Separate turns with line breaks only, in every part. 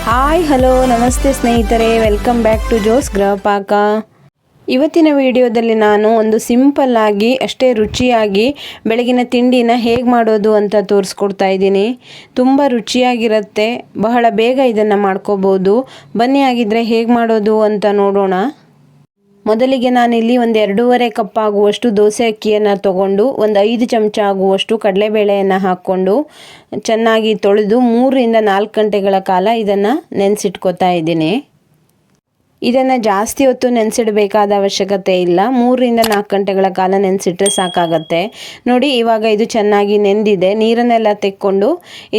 Hi hello ನಮಸ್ತೆ ಸ್ನೇಹಿತರೆ, welcome back to ಜೋಸ್ ಗೃಹಪಾಕ. ಇವತ್ತಿನ ವಿಡಿಯೋದಲ್ಲಿ ನಾನು ಒಂದು ಸಿಂಪಲ್ ಆಗಿ ಅಷ್ಟೇ ರುಚಿಯಾಗಿ ಬೆಳಗಿನ ತಿಂಡಿನ ಹೇಗೆ ಮಾಡೋದು ಅಂತ ತೋರಿಸ್ಕೊಡ್ತಾ ಇದ್ದೀನಿ. ತುಂಬ ರುಚಿಯಾಗಿರುತ್ತೆ, ಬಹಳ ಬೇಗ ಇದನ್ನು ಮಾಡ್ಕೋಬೋದು. ಬನ್ನಿ ಆಗಿದ್ರೆ ಹೇಗೆ ಮಾಡೋದು ಅಂತ ನೋಡೋಣ. ಮೊದಲಿಗೆ ನಾನಿಲ್ಲಿ ಒಂದು 2.5 ಕಪ್ ಆಗುವಷ್ಟು ದೋಸೆ ಅಕ್ಕಿಯನ್ನು ತಗೊಂಡು ಒಂದು 5 ಚಮಚ ಆಗುವಷ್ಟು ಕಡಲೆಬೇಳೆಯನ್ನು ಹಾಕ್ಕೊಂಡು ಚೆನ್ನಾಗಿ ತೊಳೆದು 3 ರಿಂದ 4 ಗಂಟೆಗಳ ಕಾಲ ಇದನ್ನು ನೆನೆಸಿಟ್ಕೋತಾ ಇದ್ದೀನಿ. ಇದನ್ನು ಜಾಸ್ತಿ ಹೊತ್ತು ನೆನೆಸಿಡಬೇಕಾದ ಅವಶ್ಯಕತೆ ಇಲ್ಲ, 3 ರಿಂದ 4 ಗಂಟೆಗಳ ಕಾಲ ನೆನೆಸಿಟ್ರೆ ಸಾಕಾಗತ್ತೆ. ನೋಡಿ, ಇವಾಗ ಇದು ಚೆನ್ನಾಗಿ ನೆಂದಿದೆ. ನೀರನ್ನೆಲ್ಲ ತೆಕ್ಕೊಂಡು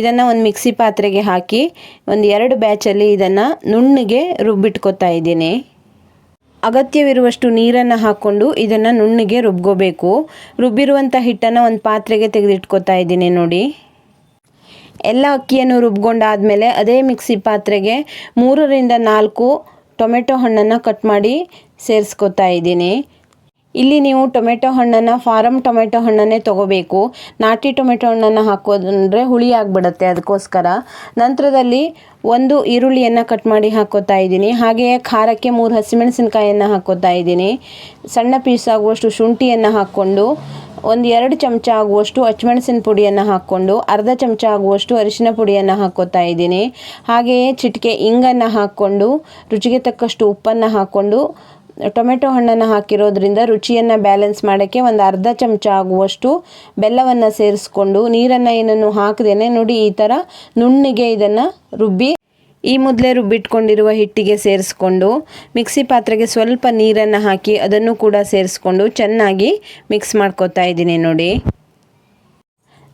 ಇದನ್ನು ಒಂದು ಮಿಕ್ಸಿ ಪಾತ್ರೆಗೆ ಹಾಕಿ ಒಂದು 2 ಬ್ಯಾಚಲ್ಲಿ ಇದನ್ನು ನುಣ್ಣಗೆ ರುಬ್ಬಿಟ್ಕೋತಾ ಇದ್ದೀನಿ. ಅಗತ್ಯವಿರುವಷ್ಟು ನೀರನ್ನು ಹಾಕ್ಕೊಂಡು ಇದನ್ನು ನುಣ್ಣಗೆ ರುಬ್ಕೋಬೇಕು. ರುಬ್ಬಿರುವಂಥ ಹಿಟ್ಟನ್ನು ಒಂದು ಪಾತ್ರೆಗೆ ತೆಗೆದಿಟ್ಕೋತಾ ಇದ್ದೀನಿ. ನೋಡಿ, ಎಲ್ಲ ಅಕ್ಕಿಯನ್ನು ರುಬ್ಕೊಂಡಾದಮೇಲೆ ಅದೇ ಮಿಕ್ಸಿ ಪಾತ್ರೆಗೆ 3 ರಿಂದ 4 ಟೊಮೆಟೊ ಹಣ್ಣನ್ನು ಕಟ್ ಮಾಡಿ ಸೇರಿಸ್ಕೋತಾ ಇದ್ದೀನಿ. ಇಲ್ಲಿ ನೀವು ಟೊಮೆಟೊ ಹಣ್ಣನ್ನು ಫಾರಮ್ ಟೊಮೆಟೊ ಹಣ್ಣನ್ನೇ ತೊಗೋಬೇಕು. ನಾಟಿ ಟೊಮೆಟೊ ಹಣ್ಣನ್ನು ಹಾಕೋದಂದರೆ ಹುಳಿ ಆಗಿಬಿಡುತ್ತೆ, ಅದಕ್ಕೋಸ್ಕರ. ನಂತರದಲ್ಲಿ 1 ಈರುಳ್ಳಿಯನ್ನು ಕಟ್ ಮಾಡಿ ಹಾಕೋತಾ ಇದ್ದೀನಿ. ಹಾಗೆಯೇ ಖಾರಕ್ಕೆ 3 ಹಸಿಮೆಣಸಿನಕಾಯಿಯನ್ನು ಹಾಕೋತಾ ಇದ್ದೀನಿ. ಸಣ್ಣ ಪೀಸ್ ಆಗುವಷ್ಟು ಶುಂಠಿಯನ್ನು ಹಾಕ್ಕೊಂಡು ಒಂದು 2 ಚಮಚ ಆಗುವಷ್ಟು ಹಸಿಮೆಣಸಿನ ಪುಡಿಯನ್ನು ಹಾಕ್ಕೊಂಡು ಅರ್ಧ ಚಮಚ ಆಗುವಷ್ಟು ಅರಿಶಿನ ಪುಡಿಯನ್ನು ಹಾಕ್ಕೋತಾ ಇದ್ದೀನಿ. ಹಾಗೆಯೇ ಚಿಟಿಕೆ ಇಂಗನ್ನು ಹಾಕ್ಕೊಂಡು ರುಚಿಗೆ ತಕ್ಕಷ್ಟು ಉಪ್ಪನ್ನು ಹಾಕ್ಕೊಂಡು ಟೊಮೆಟೊ ಹಣ್ಣನ್ನು ಹಾಕಿರೋದ್ರಿಂದ ರುಚಿಯನ್ನು ಬ್ಯಾಲೆನ್ಸ್ ಮಾಡೋಕ್ಕೆ ಒಂದು ಅರ್ಧ ಚಮಚ ಆಗುವಷ್ಟು ಬೆಲ್ಲವನ್ನು ಸೇರಿಸ್ಕೊಂಡು ನೀರನ್ನು ಏನನ್ನು ಹಾಕದೇನೆ ನೋಡಿ ಈ ಥರ ನುಣ್ಣಗೆ ಇದನ್ನು ರುಬ್ಬಿ ಈ ಮೊದಲೇ ರುಬ್ಬಿಟ್ಕೊಂಡಿರುವ ಹಿಟ್ಟಿಗೆ ಸೇರಿಸ್ಕೊಂಡು ಮಿಕ್ಸಿ ಪಾತ್ರೆಗೆ ಸ್ವಲ್ಪ ನೀರನ್ನು ಹಾಕಿ ಅದನ್ನು ಕೂಡ ಸೇರಿಸ್ಕೊಂಡು ಚೆನ್ನಾಗಿ ಮಿಕ್ಸ್ ಮಾಡ್ಕೋತಾ ಇದ್ದೀನಿ. ನೋಡಿ,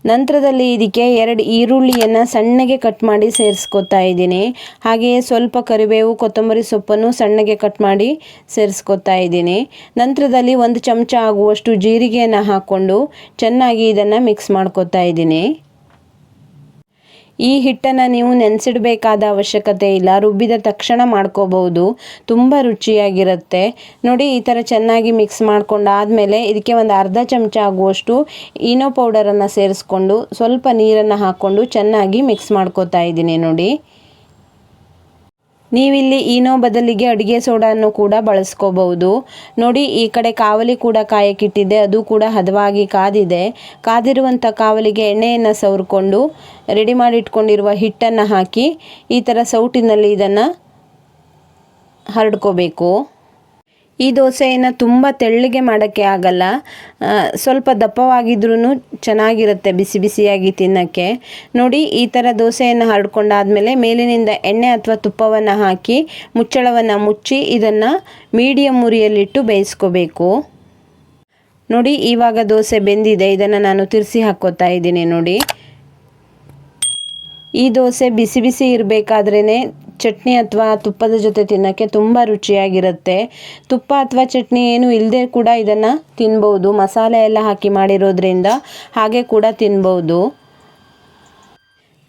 ನಂತರದಲ್ಲಿ ಇದಕ್ಕೆ 2 ಈರುಳ್ಳಿಯನ್ನು ಸಣ್ಣಗೆ ಕಟ್ ಮಾಡಿ ಸೇರಿಸ್ಕೋತಾ ಇದ್ದೀನಿ. ಹಾಗೆಯೇ ಸ್ವಲ್ಪ ಕರಿಬೇವು ಕೊತ್ತಂಬರಿ ಸೊಪ್ಪನ್ನು ಸಣ್ಣಗೆ ಕಟ್ ಮಾಡಿ ಸೇರಿಸ್ಕೋತಾ ಇದ್ದೀನಿ. ನಂತರದಲ್ಲಿ 1 ಚಮಚ ಆಗುವಷ್ಟು ಜೀರಿಗೆಯನ್ನು ಹಾಕ್ಕೊಂಡು ಚೆನ್ನಾಗಿ ಇದನ್ನು ಮಿಕ್ಸ್ ಮಾಡ್ಕೋತಾ ಇದ್ದೀನಿ. ಈ ಹಿಟ್ಟನ್ನು ನೀವು ನೆನೆಸಿಡಬೇಕಾದ ಅವಶ್ಯಕತೆ ಇಲ್ಲ, ರುಬ್ಬಿದ ತಕ್ಷಣ ಮಾಡ್ಕೋಬಹುದು, ತುಂಬ ರುಚಿಯಾಗಿರುತ್ತೆ. ನೋಡಿ, ಈ ಥರ ಚೆನ್ನಾಗಿ ಮಿಕ್ಸ್ ಮಾಡ್ಕೊಂಡಾದಮೇಲೆ ಇದಕ್ಕೆ ಒಂದು ಅರ್ಧ ಚಮಚ ಆಗುವಷ್ಟು ಈನೋ ಪೌಡರನ್ನು ಸೇರಿಸ್ಕೊಂಡು ಸ್ವಲ್ಪ ನೀರನ್ನು ಹಾಕ್ಕೊಂಡು ಚೆನ್ನಾಗಿ ಮಿಕ್ಸ್ ಮಾಡ್ಕೋತಾ ಇದ್ದೀನಿ. ನೋಡಿ, ನೀವಿಲ್ಲಿ ಈನೋ ಬದಲಿಗೆ ಅಡುಗೆ ಸೋಡಾನ್ನು ಕೂಡ ಬಳಸ್ಕೋಬಹುದು. ನೋಡಿ, ಈ ಕಡೆ ಕಾವಲಿ ಕೂಡ ಕಾಯಕ್ಕಿಟ್ಟಿದ್ದೆ, ಅದು ಕೂಡ ಹದವಾಗಿ ಕಾದಿದೆ. ಕಾದಿರುವಂಥ ಕಾವಲಿಗೆ ಎಣ್ಣೆಯನ್ನು ಸವರ್ಕೊಂಡು ರೆಡಿ ಮಾಡಿ ಇಟ್ಕೊಂಡಿರುವ ಹಿಟ್ಟನ್ನು ಹಾಕಿ ಈ ಥರ ಸೌಟಿನಲ್ಲಿ ಇದನ್ನು ಹರಡ್ಕೋಬೇಕು. ಈ ದೋಸೆಯನ್ನು ತುಂಬ ತೆಳ್ಳಗೆ ಮಾಡೋಕ್ಕೆ ಆಗಲ್ಲ, ಸ್ವಲ್ಪ ದಪ್ಪವಾಗಿದ್ರೂ ಚೆನ್ನಾಗಿರುತ್ತೆ ಬಿಸಿ ಬಿಸಿಯಾಗಿ ತಿನ್ನೋಕ್ಕೆ. ನೋಡಿ, ಈ ಥರ ದೋಸೆಯನ್ನು ಹರಡ್ಕೊಂಡಾದಮೇಲೆ ಮೇಲಿನಿಂದ ಎಣ್ಣೆ ಅಥವಾ ತುಪ್ಪವನ್ನು ಹಾಕಿ ಮುಚ್ಚಳವನ್ನು ಮುಚ್ಚಿ ಇದನ್ನು ಮೀಡಿಯಮ್ ಉರಿಯಲ್ಲಿಟ್ಟು ಬೇಯಿಸ್ಕೋಬೇಕು. ನೋಡಿ, ಇವಾಗ ದೋಸೆ ಬೆಂದಿದೆ, ಇದನ್ನು ನಾನು ತಿರ್ಸಿ ಹಾಕ್ಕೋತಾ ಇದ್ದೀನಿ. ನೋಡಿ, ಈ ದೋಸೆ ಬಿಸಿ ಬಿಸಿ ಇರಬೇಕಾದ್ರೇ ಚಟ್ನಿ ಅಥವಾ ತುಪ್ಪದ ಜೊತೆ ತಿನ್ನೋಕ್ಕೆ ತುಂಬ ರುಚಿಯಾಗಿರುತ್ತೆ. ತುಪ್ಪ ಅಥವಾ ಚಟ್ನಿ ಏನು ಇಲ್ಲದೆ ಕೂಡ ಇದನ್ನು ತಿನ್ಬೋದು, ಮಸಾಲೆ ಎಲ್ಲ ಹಾಕಿ ಮಾಡಿರೋದ್ರಿಂದ ಹಾಗೆ ಕೂಡ ತಿನ್ಬೋದು.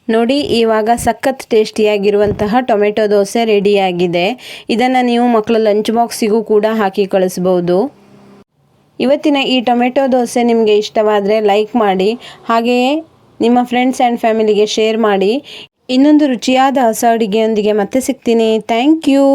ನೋಡಿ, ಇವಾಗ ಸಖತ್ ಟೇಸ್ಟಿಯಾಗಿರುವಂತಹ ಟೊಮೆಟೊ ದೋಸೆ ರೆಡಿಯಾಗಿದೆ. ಇದನ್ನು ನೀವು ಮಕ್ಕಳ ಲಂಚ್ ಬಾಕ್ಸಿಗೂ ಕೂಡ ಹಾಕಿ ಕಳಿಸ್ಬೋದು. ಇವತ್ತಿನ ಈ ಟೊಮೆಟೊ ದೋಸೆ ನಿಮಗೆ ಇಷ್ಟವಾದರೆ ಲೈಕ್ ಮಾಡಿ, ಹಾಗೆಯೇ ನಿಮ್ಮ ಫ್ರೆಂಡ್ಸ್ ಆ್ಯಂಡ್ ಫ್ಯಾಮಿಲಿಗೆ ಶೇರ್ ಮಾಡಿ. ಇನ್ನೊಂದು ರುಚಿಯಾದ ಹೊಸ ಅಡುಗೆಯೊಂದಿಗೆ ಮತ್ತೆ ಸಿಗ್ತೀನಿ. Thank you.